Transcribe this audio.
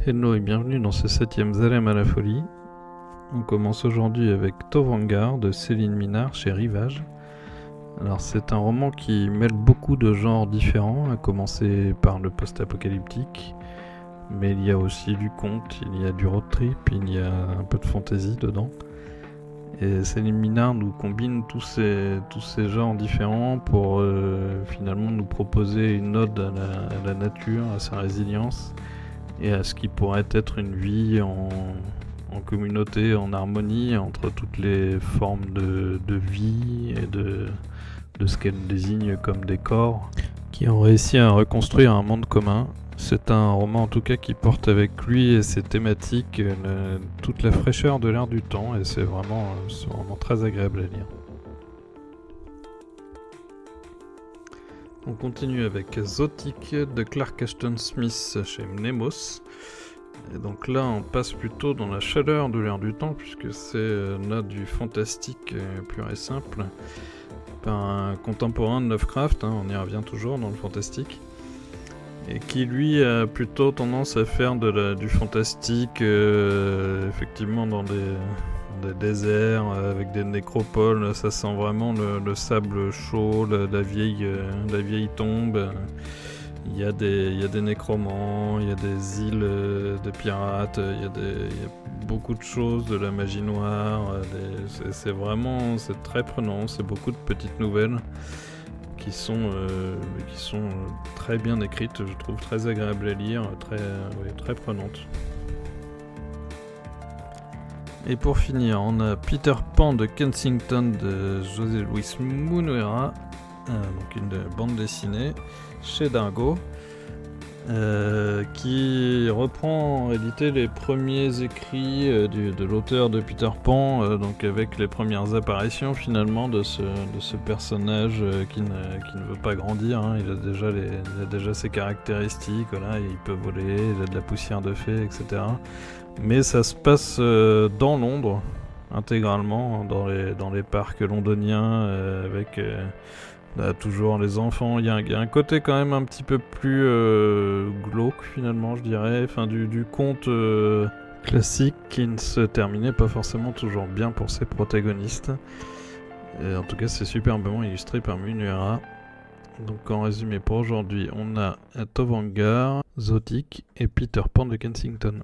Hello et bienvenue dans ce 7ème Zalem à la folie. On commence aujourd'hui avec Tovangar de Céline Minard chez Rivage. Alors c'est un roman qui mêle beaucoup de genres différents, à commencer par le post-apocalyptique, mais il y a aussi du conte, il y a du road trip, il y a un peu de fantasy dedans. Et Céline Minard nous combine tous ces genres différents pour finalement nous proposer une ode à la nature, à sa résilience et à ce qui pourrait être une vie en communauté, en harmonie entre toutes les formes de vie et de ce qu'elle désigne comme des corps qui ont réussi à reconstruire un monde commun. C'est un roman en tout cas qui porte avec lui et ses thématiques toute la fraîcheur de l'air du temps et c'est vraiment très agréable à lire. On continue avec Zotic de Clark Ashton Smith chez Mnemos. Et donc là on passe plutôt dans la chaleur de l'air du temps puisque c'est là du fantastique pur et simple par un contemporain de Lovecraft, on y revient toujours dans le fantastique, et qui lui a plutôt tendance à faire du fantastique effectivement dans des déserts avec des nécropoles. Ça sent vraiment le sable chaud, la vieille tombe. Il y a des nécromants, il y a des îles de pirates, il y a beaucoup de choses, de la magie noire. C'est très prenant, c'est beaucoup de petites nouvelles qui sont très bien écrites, je trouve très agréables à lire, très prenantes. Et pour finir, on a Peter Pan de Kensington de José Luis Munuera, donc une bande dessinée chez Dargaud, qui reprend en réalité les premiers écrits de l'auteur de Peter Pan, donc avec les premières apparitions finalement de ce personnage qui ne veut pas grandir, il a déjà ses caractéristiques, voilà, il peut voler, il a de la poussière de fée, etc. Mais ça se passe dans Londres, intégralement, dans les parcs londoniens, avec toujours les enfants. Il y a un côté quand même un petit peu plus glauque finalement, je dirais, du conte classique qui ne se terminait pas forcément toujours bien pour ses protagonistes. Et en tout cas, c'est superbement illustré par Munuera. Donc en résumé pour aujourd'hui, on a Tovangar, Zotic et Peter Pan de Kensington.